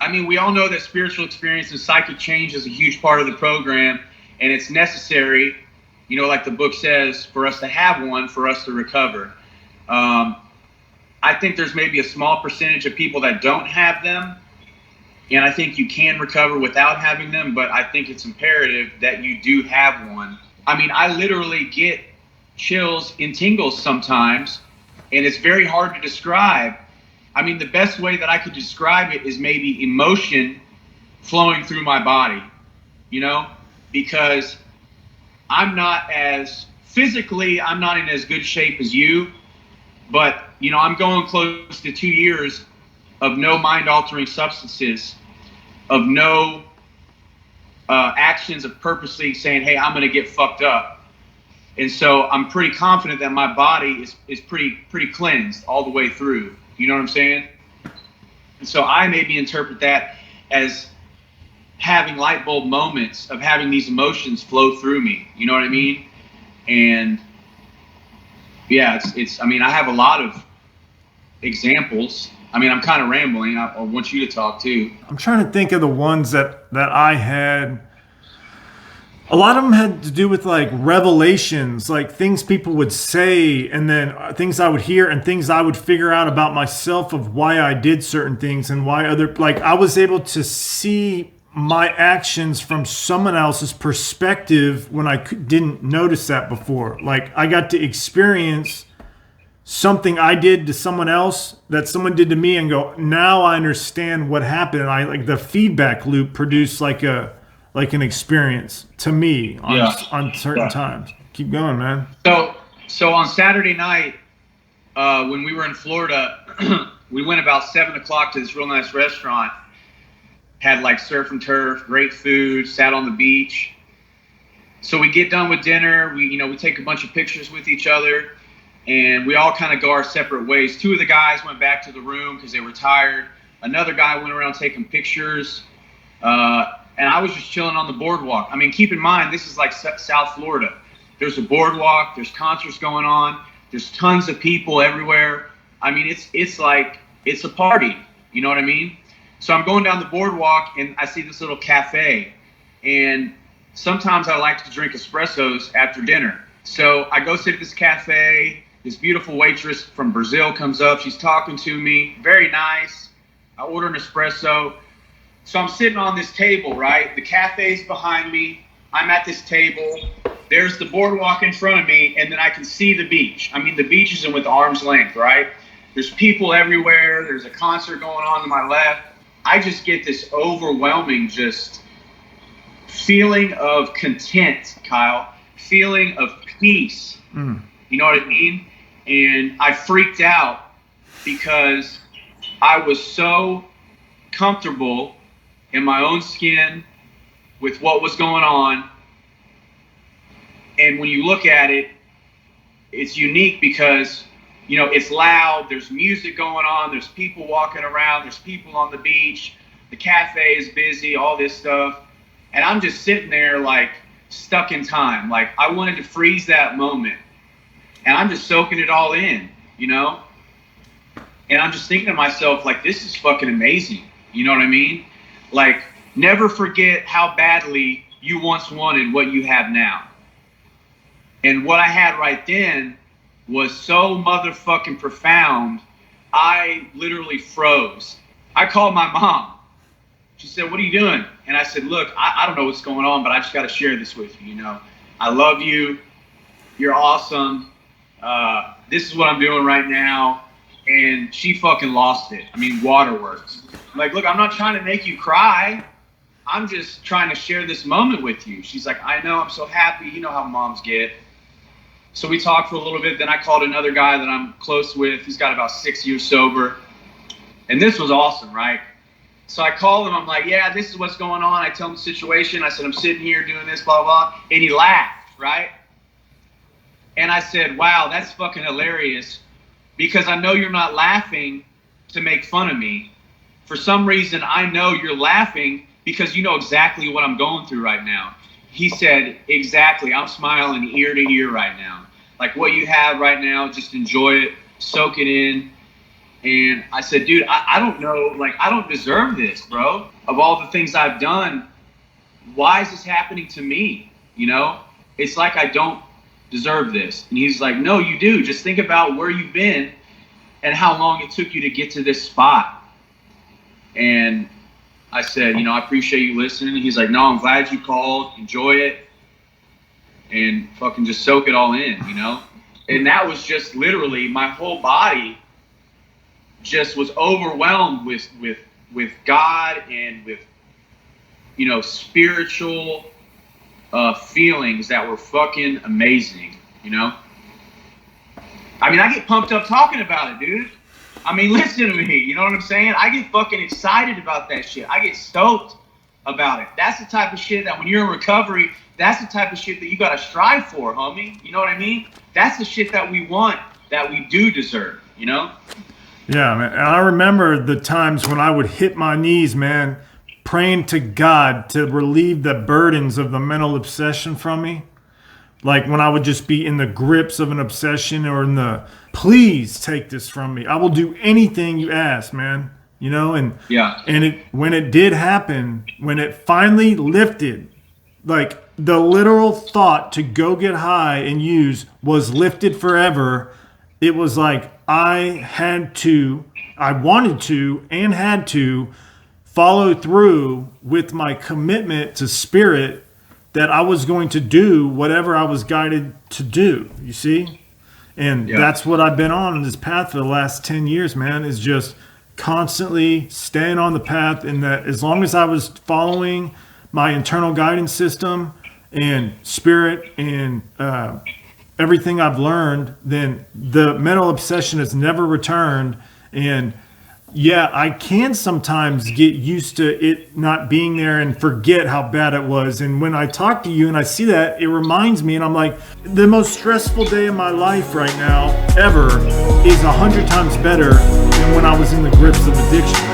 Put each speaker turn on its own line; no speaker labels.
I mean, we all know that spiritual experience and psychic change is a huge part of the program, and it's necessary, you know, like the book says, for us to have one, for us to recover. I think there's maybe a small percentage of people that don't have them, and I think you can recover without having them, but I think it's imperative that you do have one. I mean, I literally get chills and tingles sometimes, and it's very hard to describe. I mean, the best way that I could describe it is maybe emotion flowing through my body, you know, because I'm not in as good shape as you, but, you know, I'm going close to 2 years of no mind-altering substances, of no actions of purposely saying, hey, I'm going to get fucked up. And so I'm pretty confident that my body is pretty cleansed all the way through. You know what I'm saying? And so I maybe interpret that as having light bulb moments of having these emotions flow through me. You know what I mean? And yeah, I mean, I have a lot of examples. I mean, I'm kind of rambling. I want you to talk too.
I'm trying to think of the ones that I had. A lot of them had to do with like revelations, like things people would say, and then things I would hear and things I would figure out about myself of why I did certain things and why like I was able to see my actions from someone else's perspective when I didn't notice that before. Like I got to experience something I did to someone else that someone did to me and go, now I understand what happened. And I like the feedback loop produced like an experience to me on certain times. Keep going, man.
So on Saturday night, when we were in Florida, we went about 7 o'clock to this real nice restaurant. Had like surf and turf, great food, sat on the beach. So we get done with dinner. We take a bunch of pictures with each other, and we all kind of go our separate ways. 2 of the guys went back to the room because they were tired. Another guy went around taking pictures. And I was just chilling on the boardwalk. I mean, keep in mind, this is like South Florida. There's a boardwalk. There's concerts going on. There's tons of people everywhere. I mean, it's like, it's a party. You know what I mean? So I'm going down the boardwalk, and I see this little cafe. And sometimes I like to drink espressos after dinner. So I go sit at this cafe. This beautiful waitress from Brazil comes up. She's talking to me. Very nice. I order an espresso. So I'm sitting on this table, right? The cafe's behind me. I'm at this table. There's the boardwalk in front of me, and then I can see the beach. I mean, the beach is with arm's length, right? There's people everywhere. There's a concert going on to my left. I just get this overwhelming just feeling of content, Kyle. Feeling of peace. You know what I mean? And I freaked out because I was so comfortable in my own skin with what was going on. And when you look at it, it's unique because, you know, it's loud. There's music going on. There's people walking around. There's people on the beach. The cafe is busy, all this stuff. And I'm just sitting there like stuck in time. Like I wanted to freeze that moment. And I'm just soaking it all in, you know? And I'm just thinking to myself, like, this is fucking amazing. You know what I mean? Like, never forget how badly you once wanted what you have now. And what I had right then was so motherfucking profound, I literally froze. I called my mom. She said, what are you doing? And I said, look, I don't know what's going on, but I just got to share this with you, you know. I love you. You're awesome. This is what I'm doing right now. And she fucking lost it. I mean, waterworks. I'm like, look, I'm not trying to make you cry. I'm just trying to share this moment with you. She's like, I know, I'm so happy. You know how moms get. So we talked for a little bit. Then I called another guy that I'm close with. He's got about 6 years sober. And this was awesome, right? So I called him. I'm like, yeah, this is what's going on. I tell him the situation. I said, I'm sitting here doing this, blah, blah. And he laughed, right? And I said, wow, that's fucking hilarious. Because I know you're not laughing to make fun of me. For some reason, I know you're laughing because you know exactly what I'm going through right now. He said, exactly. I'm smiling ear to ear right now. Like what you have right now, just enjoy it, soak it in. And I said, dude, I don't know, like, I don't deserve this, bro. Of all the things I've done, why is this happening to me? You know, it's like I don't deserve this. And he's like, no, you do. Just think about where you've been and how long it took you to get to this spot. And I said, you know, I appreciate you listening. He's like, no, I'm glad you called. Enjoy it. And fucking just soak it all in, you know? And that was just literally my whole body just was overwhelmed with God and with, you know, spiritual feelings that were fucking amazing, you know? I mean, I get pumped up talking about it, dude. I mean, listen to me, you know what I'm saying? I get fucking excited about that shit. I get stoked about it. That's the type of shit that when you're in recovery, that's the type of shit that you gotta strive for, homie. You know what I mean? That's the shit that we want, that we do deserve, you know?
Yeah, man. And I remember the times when I would hit my knees, man, praying to God to relieve the burdens of the mental obsession from me. Like when I would just be in the grips of an obsession or in the, please take this from me. I will do anything you ask, man. You know, and when it did happen, when it finally lifted, like the literal thought to go get high and use was lifted forever. It was like I wanted to and had to follow through with my commitment to spirit that I was going to do whatever I was guided to do, you see? And that's what I've been on this path for the last 10 years, man, is just constantly staying on the path. And that as long as I was following my internal guidance system and spirit and everything I've learned, then the mental obsession has never returned. And yeah, I can sometimes get used to it not being there and forget how bad it was. And when I talk to you and I see that, it reminds me, and I'm like, the most stressful day of my life right now ever is 100 times better than when I was in the grips of addiction.